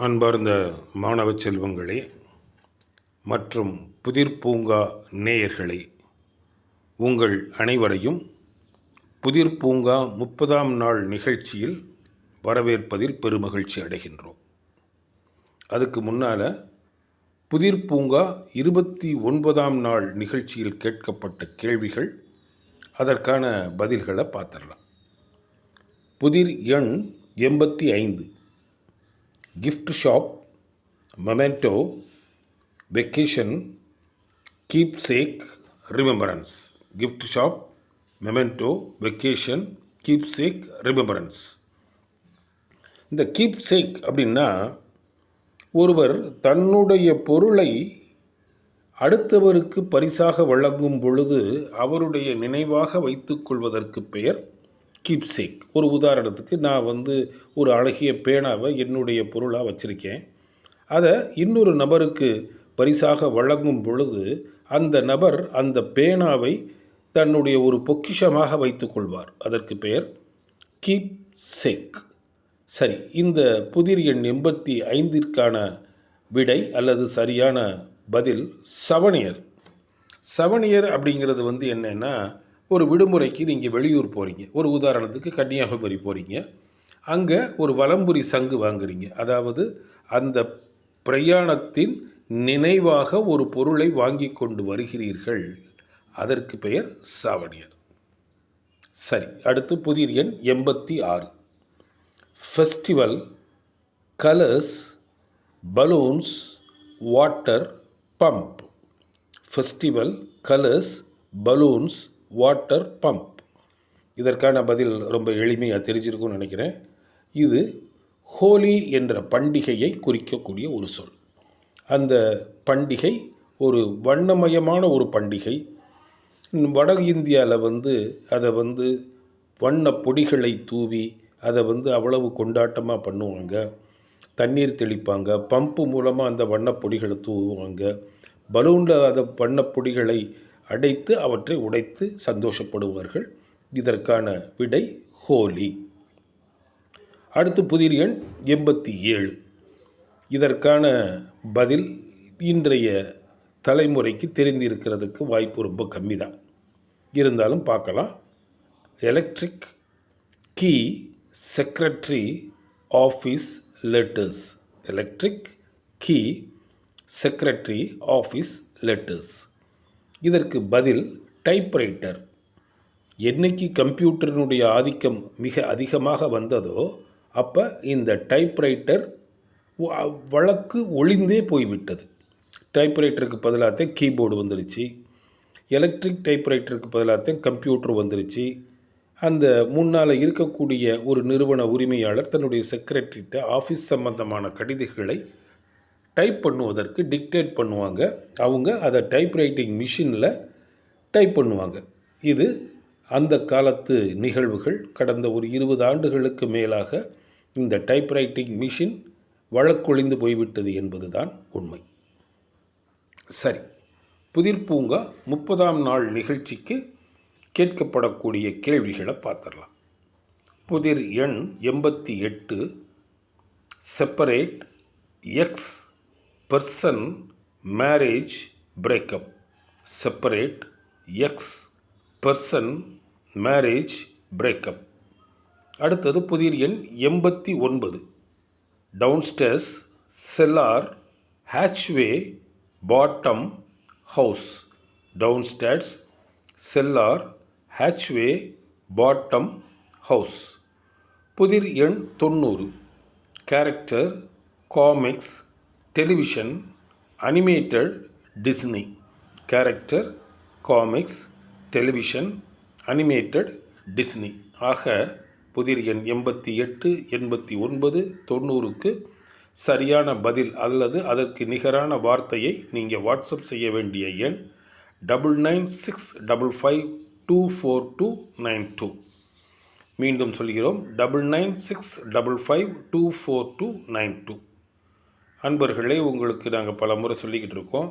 அன்பார்ந்த மாணவ செல்வங்களே மற்றும் புதிர் பூங்கா நேயர்களே, உங்கள் அனைவரையும் புதிர் பூங்கா 30ஆம் நாள் நிகழ்ச்சியில் வரவேற்பதில் பெருமகிழ்ச்சி அடைகின்றோம். அதுக்கு முன்னால் புதிர் பூங்கா 29ஆம் நாள் நிகழ்ச்சியில் கேட்கப்பட்ட கேள்விகள், அதற்கான பதில்களை பார்த்துடலாம். புதிர் எண் 85, gift shop, memento, vacation, keepsake, remembrance. Gift shop, memento, vacation, keepsake, remembrance. இந்த keepsake அப்படின்னா ஒருவர் தன்னுடைய பொருளை அடுத்தவருக்கு பரிசாக வழங்கும் பொழுது அவருடைய நினைவாக வைத்துக்கொள்வதற்கு பெயர் கீப்சேக். ஒரு உதாரணத்துக்கு, நான் ஒரு அழகிய பேனாவை என்னுடைய பொருளாக வச்சுருக்கேன். அதை இன்னொரு நபருக்கு பரிசாக வழங்கும் பொழுது அந்த நபர் அந்த பேனாவை தன்னுடைய ஒரு பொக்கிஷமாக வைத்துக்கொள்வார். அதற்கு பெயர் கீப்சேக். சரி, இந்த புதிர் எண் 85ற்கான விடை அல்லது சரியான பதில் சவணியர். சவணியர் அப்படிங்கிறது என்னென்னா, ஒரு விடுமுறைக்கு நீங்கள் வெளியூர் போகிறீங்க. ஒரு உதாரணத்துக்கு கன்னியாகுமரி போகிறீங்க. அங்கே ஒரு வலம்புரி சங்கு வாங்குறீங்க. அதாவது அந்த பிரயாணத்தின் நினைவாக ஒரு பொருளை வாங்கி கொண்டு வருகிறீர்கள். அதற்கு பெயர் சாவணியர். சரி, அடுத்து புதிர் எண் 86, festival, colours, balloons, water, pump. Festival, colours, balloons, water, pump. இதற்கான பதில் ரொம்ப எளிமையாக தெரிஞ்சிருக்கும்னு நினைக்கிறேன். இது ஹோலி என்ற பண்டிகையை குறிக்கக்கூடிய ஒரு சொல். அந்த பண்டிகை ஒரு வண்ணமயமான ஒரு பண்டிகை. வட இந்தியாவில் அதை வண்ண பொடிகளை தூவி அதை அவ்வளவு கொண்டாட்டமாக பண்ணுவாங்க. தண்ணீர் தெளிப்பாங்க. பம்பு மூலமாக அந்த வண்ணப்பொடிகளை தூவுவாங்க. பலூனில் அதை வண்ணப்பொடிகளை அடைத்து அவற்றை உடைத்து சந்தோஷப்படுவார்கள். இதற்கான விடை ஹோலி. அடுத்து புதிர் எண் 87. இதற்கான பதில் இன்றைய தலைமுறைக்கு தெரிந்திருக்கிறதுக்கு வாய்ப்பு ரொம்ப கம்மி தான். இருந்தாலும் பார்க்கலாம். Electric, key, secretary, office, letters. Electric, key, secretary, office, letters. இதற்கு பதில் டைப்ரைட்டர். என்னைக்கு கம்ப்யூட்டரினுடைய ஆதிக்கம் மிக அதிகமாக வந்ததோ அப்போ இந்த டைப்ரைட்டர் வழக்கு ஒளிந்தே போய்விட்டது. டைப்ரைட்டருக்கு பதிலாக கீபோர்டு வந்துருச்சு. எலக்ட்ரிக் டைப்ரைட்டருக்கு பதிலாக கம்ப்யூட்டர் வந்துருச்சு. அந்த முன்னால் இருக்கக்கூடிய ஒரு நிறுவன உரிமையாளர் தன்னுடைய செக்ரட்டரிட்ட ஆஃபீஸ் சம்பந்தமான கடிதங்களை டைப் பண்ணுவதற்கு டிக்டேட் பண்ணுவாங்க. அவங்க அதை டைப்ரைட்டிங் மிஷினில் டைப் பண்ணுவாங்க. இது அந்த காலத்து நிகழ்வுகள். கடந்த ஒரு 20 ஆண்டுகளுக்கு மேலாக இந்த டைப்ரைட்டிங் மிஷின் வழக்கொழிந்து போய்விட்டது என்பது தான் உண்மை. சரி, புதிர் பூங்கா 30ஆம் நாள் நிகழ்ச்சிக்கு கேட்கப்படக்கூடிய கேள்விகளை பார்த்துடலாம். புதிர் எண் 88, separate, X, person, marriage, breakup. Separate, X, person, marriage, breakup. அடுத்தது புதிர் எண் 89, டவுன்ஸ்டேர்ஸ், செல்லார், ஹேட்ச்வே, பாட்டம், ஹவுஸ். டவுன்ஸ்டேர்ஸ், செல்லார், ஹேட்ச்வே, பாட்டம், ஹவுஸ். புதிர் எண் 90, character, comics, television, animated, Disney. Character, comics, television, animated, Disney. ஆக புதிர் எண் 88, 89, 90க்கு சரியான பதில் அல்லது அதற்கு நிகரான வார்த்தையை நீங்கள் வாட்ஸ்அப் செய்ய வேண்டிய எண் 9965524292. மீண்டும் சொல்கிறோம், 9965524292. அன்பர்களே, உங்களுக்கு நாங்கள் பல முறை சொல்லிக்கிட்டு இருக்கோம்.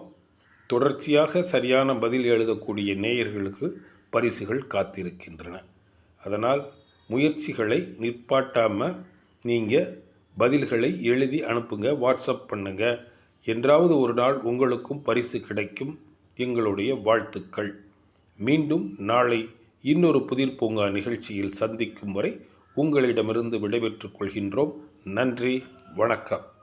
தொடர்ச்சியாக சரியான பதில் எழுதக்கூடிய நேயர்களுக்கு பரிசுகள் காத்திருக்கின்றன. அதனால் முயற்சிகளை நிற்பாட்டாமல் நீங்கள் பதில்களை எழுதி அனுப்புங்க, வாட்ஸ்அப் பண்ணுங்க. என்றாவது ஒரு நாள் உங்களுக்கும் பரிசு கிடைக்கும். எங்களுடைய வாழ்த்துக்கள். மீண்டும் நாளை இன்னொரு புதிர் பூங்கா நிகழ்ச்சியில் சந்திக்கும் வரை உங்களிடமிருந்து விடைபெற்றுக் கொள்கின்றோம். நன்றி, வணக்கம்.